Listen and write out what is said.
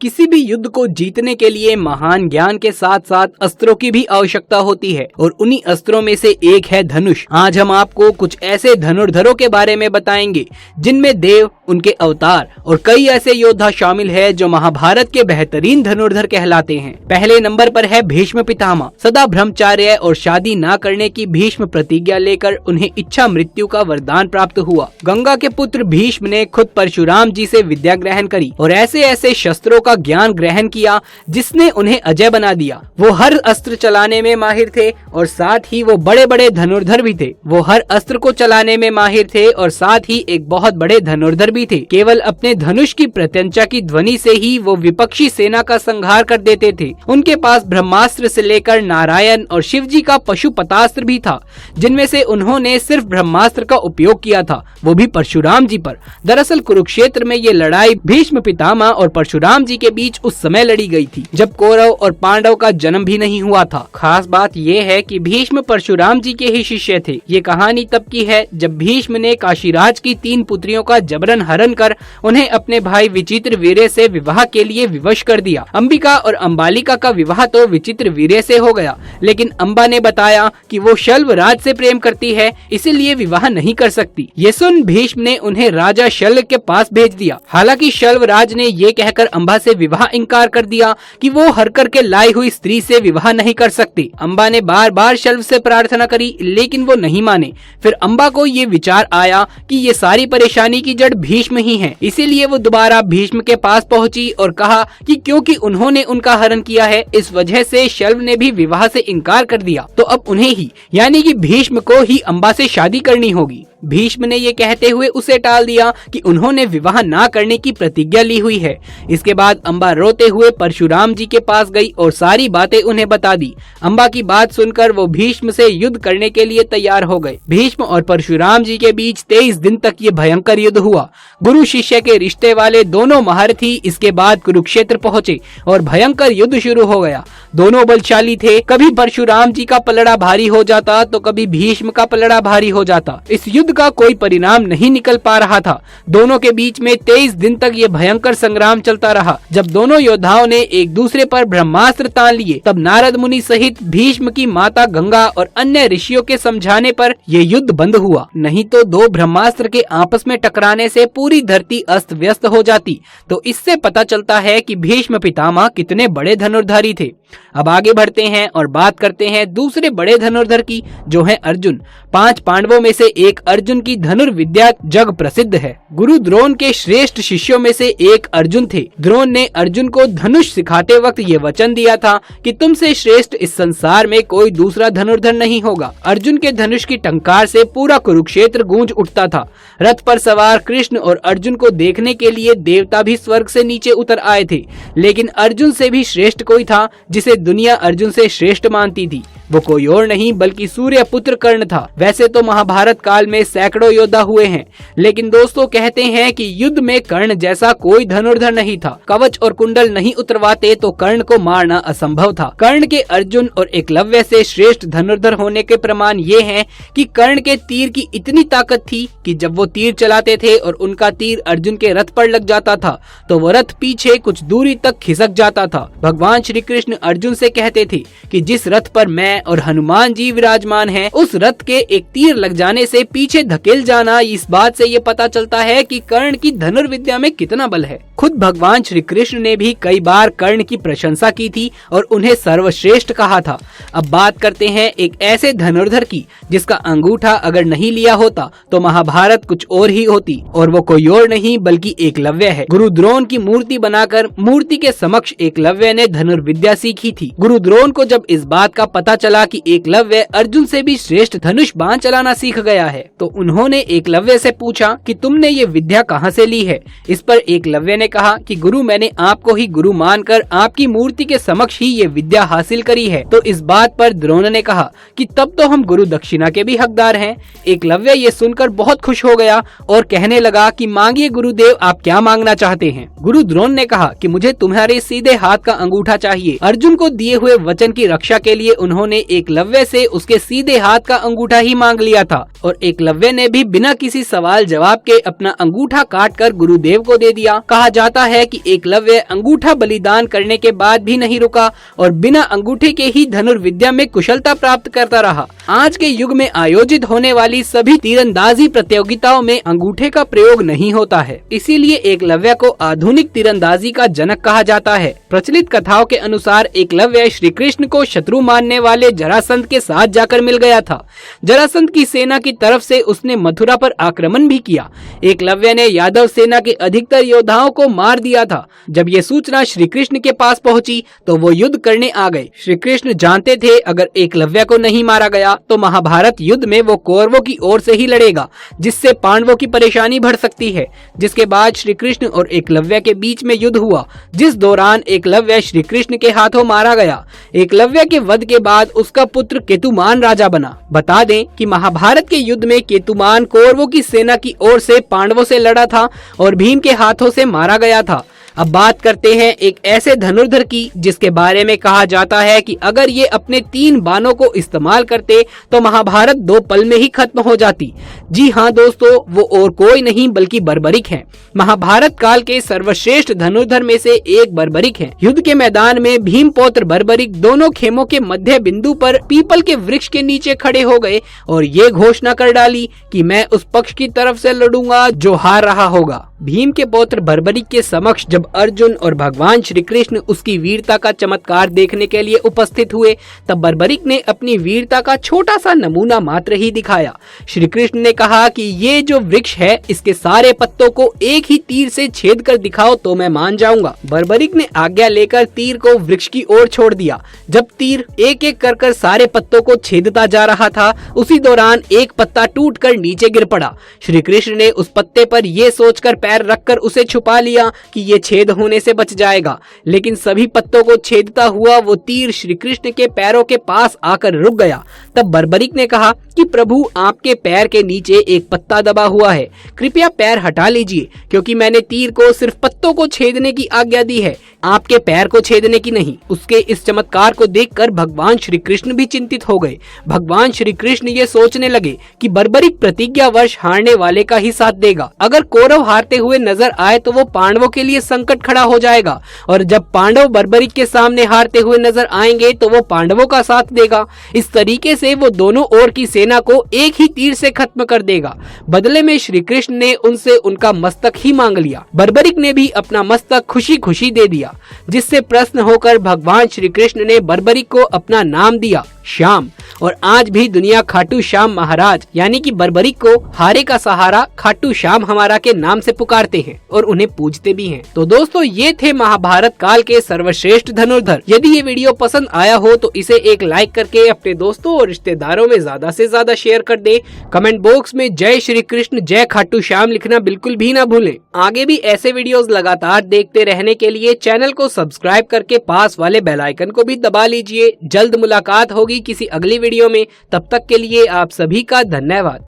किसी भी युद्ध को जीतने के लिए महान ज्ञान के साथ साथ अस्त्रों की भी आवश्यकता होती है और उन्हीं अस्त्रों में से एक है धनुष। आज हम आपको कुछ ऐसे धनुर्धरों के बारे में बताएंगे जिनमें देव, उनके अवतार और कई ऐसे योद्धा शामिल है जो महाभारत के बेहतरीन धनुर्धर कहलाते हैं। पहले नंबर पर है भीष्म पितामह। सदा ब्रह्मचार्य और शादी न करने की भीष्म प्रतिज्ञा लेकर उन्हें इच्छा मृत्यु का वरदान प्राप्त हुआ। गंगा के पुत्र भीष्म ने खुद परशुराम जी से विद्या ग्रहण करी और ऐसे ऐसे शस्त्रों का ज्ञान ग्रहण किया जिसने उन्हें अजय बना दिया। वो हर अस्त्र चलाने में माहिर थे और साथ ही वो बड़े बड़े धनुर्धर भी थे। वो हर अस्त्र को चलाने में माहिर थे और साथ ही एक बहुत बड़े धनुर्धर भी थे। केवल अपने धनुष की प्रत्यंचा की ध्वनि से ही वो विपक्षी सेना का संहार कर देते थे। उनके पास ब्रह्मास्त्र से लेकर नारायण और शिव जी का पशुपतास्त्र भी था, जिनमें से उन्होंने सिर्फ ब्रह्मास्त्र का उपयोग किया था, वो भी परशुराम जी पर। दरअसल कुरुक्षेत्र में ये लड़ाई भीष्म पितामह और परशुराम जी के बीच उस समय लड़ी गई थी जब कौरव और पांडव का जन्म भी नहीं हुआ था। खास बात ये है कि भीष्म परशुराम जी के ही शिष्य थे। ये कहानी तब की है जब भीष्म ने काशीराज की 3 पुत्रियों का जबरन हरण कर उन्हें अपने भाई विचित्रवीर्य से विवाह के लिए विवश कर दिया। अंबिका और अंबालिका का विवाह तो विचित्रवीर्य से हो गया, लेकिन अंबा ने बताया कि वो शल्वराज से प्रेम करती है, इसीलिए विवाह नहीं कर सकती। ये सुन भीष्म ने उन्हें राजा शल्य के पास भेज दिया। हालांकि शल्वराज ने ये कहकर अंबा से विवाह इंकार कर दिया कि वो हर करके लाई हुई स्त्री से विवाह नहीं कर सकती। अंबा ने बार बार शल्य से प्रार्थना करी, लेकिन वो नहीं माने। फिर अंबा को ये विचार आया कि ये सारी परेशानी की जड़ भीष्म ही है, इसीलिए वो दोबारा भीष्म के पास पहुंची और कहा कि क्योंकि उन्होंने उनका हरण किया है, इस वजह से शल्य ने भी विवाह से इनकार कर दिया, तो अब उन्हें ही यानी कि भीष्म को ही अंबा से शादी करनी होगी। भीष्म ने ये कहते हुए उसे टाल दिया कि उन्होंने विवाह ना करने की प्रतिज्ञा ली हुई है। इसके बाद अंबा रोते हुए परशुराम जी के पास गई और सारी बातें उन्हें बता दी। अंबा की बात सुनकर वो भीष्म से युद्ध करने के लिए तैयार हो गए। भीष्म और परशुराम जी के बीच 23 दिन तक ये भयंकर युद्ध हुआ। गुरु शिष्य के रिश्ते वाले दोनों महारथी इसके बाद कुरुक्षेत्र पहुंचे और भयंकर युद्ध शुरू हो गया। दोनों बलशाली थे। कभी परशुराम जी का पलड़ा भारी हो जाता तो कभी भीष्म का पलड़ा भारी हो जाता। इस युद्ध का कोई परिणाम नहीं निकल पा रहा था। दोनों के बीच में 23 दिन तक ये भयंकर संग्राम चलता रहा। जब दोनों योद्धाओं ने एक दूसरे पर ब्रह्मास्त्र तान लिए, तब नारद मुनि सहित भीष्म की माता गंगा और अन्य ऋषियों के समझाने पर ये युद्ध बंद हुआ। नहीं तो 2 ब्रह्मास्त्र के आपस में टकराने से पूरी धरती अस्त व्यस्त हो जाती। तो इससे पता चलता है कि भीष्म पितामह कितने बड़े धनुर्धारी थे। अब आगे बढ़ते हैं और बात करते हैं दूसरे बड़े धनुर्धर की, जो है अर्जुन। 5 पांडवों में से एक अर्जुन की धनुर्विद्या जग प्रसिद्ध है। गुरु द्रोण के श्रेष्ठ शिष्यों में से एक अर्जुन थे। द्रोण ने अर्जुन को धनुष सिखाते वक्त ये वचन दिया था कि तुमसे श्रेष्ठ इस संसार में कोई दूसरा धनुर्धर नहीं होगा। अर्जुन के धनुष की टंकार से पूरा कुरुक्षेत्र गूंज उठता था। रथ पर सवार कृष्ण और अर्जुन को देखने के लिए देवता भी स्वर्ग से नीचे उतर आए थे, लेकिन अर्जुन से भी श्रेष्ठ कोई था जिसे दुनिया अर्जुन से श्रेष्ठ मानती थी। वो कोई और नहीं बल्कि सूर्य पुत्र कर्ण था। वैसे तो महाभारत काल में सैकड़ों योद्धा हुए हैं, लेकिन दोस्तों कहते हैं कि युद्ध में कर्ण जैसा कोई धनुर्धर नहीं था। कवच और कुंडल नहीं उतरवाते तो कर्ण को मारना असंभव था। कर्ण के अर्जुन और एकलव्य से श्रेष्ठ धनुर्धर होने के प्रमाण ये हैं कि कर्ण के तीर की इतनी ताकत थी कि जब वो तीर चलाते थे और उनका तीर अर्जुन के रथ पर लग जाता था तो वो रथ पीछे कुछ दूरी तक खिसक जाता था। भगवान श्री कृष्ण अर्जुन से कहते थे कि जिस रथ पर मैं और हनुमान जी विराजमान हैं, उस रथ के एक तीर लग जाने से पीछे धकेल जाना। इस बात से ये पता चलता है कि कर्ण की धनुर्विद्या में कितना बल है। खुद भगवान श्री कृष्ण ने भी कई बार कर्ण की प्रशंसा की थी और उन्हें सर्वश्रेष्ठ कहा था। अब बात करते हैं एक ऐसे धनुर्धर की जिसका अंगूठा अगर नहीं लिया होता तो महाभारत कुछ और ही होती, और वो कोई और नहीं बल्कि एकलव्य है। गुरु द्रोण की मूर्ति बनाकर मूर्ति के समक्ष एकलव्य ने धनुर्विद्या सीखी थी। गुरु द्रोण को जब इस बात का पता चला कि एकलव्य अर्जुन से भी श्रेष्ठ धनुष बाण चलाना सीख गया है, तो उन्होंने एकलव्य से पूछा कि तुमने ये विद्या कहाँ से ली है। इस पर एकलव्य ने कहा कि गुरु, मैंने आपको ही गुरु मानकर आपकी मूर्ति के समक्ष ही ये विद्या हासिल करी है। तो इस बात पर द्रोण ने कहा कि तब तो हम गुरु दक्षिणा के भी हकदार हैं। एकलव्य ये सुनकर बहुत खुश हो गया और कहने लगा कि मांगिए गुरुदेव, आप क्या मांगना चाहते हैं। गुरु द्रोण ने कहा कि मुझे तुम्हारे सीधे हाथ का अंगूठा चाहिए। अर्जुन को दिए हुए वचन की रक्षा के लिए उन्होंने ने एकलव्य से उसके सीधे हाथ का अंगूठा ही मांग लिया था और एकलव्य ने भी बिना किसी सवाल जवाब के अपना अंगूठा काटकर गुरुदेव को दे दिया। कहा जाता है कि एकलव्य अंगूठा बलिदान करने के बाद भी नहीं रुका और बिना अंगूठे के ही धनुर्विद्या में कुशलता प्राप्त करता रहा। आज के युग में आयोजित होने वाली सभी तीरंदाजी प्रतियोगिताओं में अंगूठे का प्रयोग नहीं होता है, इसीलिए एकलव्य को आधुनिक तीरंदाजी का जनक कहा जाता है। प्रचलित कथाओं के अनुसार एकलव्य श्री कृष्ण को शत्रु मानने वाले जरासंध के साथ जाकर मिल गया था। जरासंध की सेना की तरफ से उसने मथुरा पर आक्रमण भी किया। एकलव्य ने यादव सेना के अधिकतर योद्धाओं को मार दिया था। जब ये सूचना श्री कृष्ण के पास पहुंची तो वो युद्ध करने आ गए। श्री कृष्ण जानते थे अगर एकलव्य को नहीं मारा गया तो महाभारत युद्ध में वो कौरवों की ओर से ही लड़ेगा, जिससे पांडवों की परेशानी बढ़ सकती है। जिसके बाद श्री कृष्ण और एकलव्य के बीच में युद्ध हुआ, जिस दौरान एकलव्य श्री कृष्ण के हाथों मारा गया। एकलव्य के वध के बाद उसका पुत्र केतुमान राजा बना। बता दें कि महाभारत के युद्ध में केतुमान कौरवों की सेना की ओर से पांडवों से लड़ा था और भीम के हाथों से मारा गया था। अब बात करते हैं एक ऐसे धनुर्धर की जिसके बारे में कहा जाता है कि अगर ये अपने 3 बाणों को इस्तेमाल करते तो महाभारत 2 पल में ही खत्म हो जाती। जी हाँ दोस्तों, वो और कोई नहीं बल्कि बर्बरिक हैं। महाभारत काल के सर्वश्रेष्ठ धनुर्धर में से एक बर्बरिक हैं। युद्ध के मैदान में भीम पौत्र बर्बरिक दोनों खेमों के मध्य बिंदु पर पीपल के वृक्ष के नीचे खड़े हो गए और ये घोषणा कर डाली कि मैं उस पक्ष की तरफ से लड़ूंगा जो हार रहा होगा। भीम के पौत्र बर्बरिक के समक्ष जब अर्जुन और भगवान श्री कृष्ण उसकी वीरता का चमत्कार देखने के लिए उपस्थित हुए तब बर्बरिक ने अपनी वीरता का छोटा सा नमूना मात्र ही दिखाया। श्री कृष्ण ने कहा कि ये जो वृक्ष है इसके सारे पत्तों को एक ही तीर से छेद कर दिखाओ तो मैं मान जाऊंगा। बर्बरिक ने आज्ञा लेकर तीर को वृक्ष की ओर छोड़ दिया। जब तीर एक एक कर सारे पत्तों को छेदता जा रहा था, उसी दौरान एक पत्ता टूटकर नीचे गिर पड़ा। श्री कृष्ण ने उस पत्ते पर यह सोचकर पैर रखकर उसे छुपा लिया कि ये छेद होने से बच जाएगा, लेकिन सभी पत्तों को छेदता हुआ वो तीर श्री कृष्ण के पैरों के पास आकर रुक गया। तब बर्बरिक ने कहा कि प्रभु, आपके पैर के नीचे एक पत्ता दबा हुआ है, कृपया पैर हटा लीजिए, क्योंकि मैंने तीर को सिर्फ पत्तों को छेदने की आज्ञा दी है, आपके पैर को छेदने की नहीं। उसके इस चमत्कार को देखकर भगवान श्री कृष्ण भी चिंतित हो गए। भगवान श्री कृष्ण ये सोचने लगे कि बर्बरिक प्रतिज्ञावश हारने वाले का ही साथ देगा। अगर कौरव हारते हुए नजर आए तो वो पांडवों के लिए संकट खड़ा हो जाएगा, और जब पांडव बर्बरिक के सामने हारते हुए नजर आएंगे तो वो पांडवों का साथ देगा। इस तरीके से वो दोनों ओर की सेना को एक ही तीर से खत्म कर देगा। बदले में श्री कृष्ण ने उनसे उनका मस्तक ही मांग लिया। बर्बरिक ने भी अपना मस्तक खुशी खुशी दे दिया, जिससे प्रसन्न होकर भगवान श्री कृष्ण ने बर्बरिक को अपना नाम दिया श्याम। और आज भी दुनिया खाटू श्याम महाराज यानी कि बर्बरिक को हारे का सहारा खाटू श्याम हमारा के नाम से पुकारते हैं और उन्हें पूजते भी हैं। तो दोस्तों, ये थे महाभारत काल के सर्वश्रेष्ठ धनुर्धर। यदि ये वीडियो पसंद आया हो तो इसे एक लाइक करके अपने दोस्तों और रिश्तेदारों में ज्यादा से ज्यादा शेयर कर दे। कमेंट बॉक्स में जय श्री कृष्ण, जय खाटू श्याम लिखना बिल्कुल भी ना भूलें। आगे भी ऐसे वीडियोस लगातार देखते रहने के लिए चैनल को सब्सक्राइब करके पास वाले बेल आइकन को भी दबा लीजिए। जल्द मुलाकात होगी किसी अगली वीडियो में। तब तक के लिए आप सभी का धन्यवाद।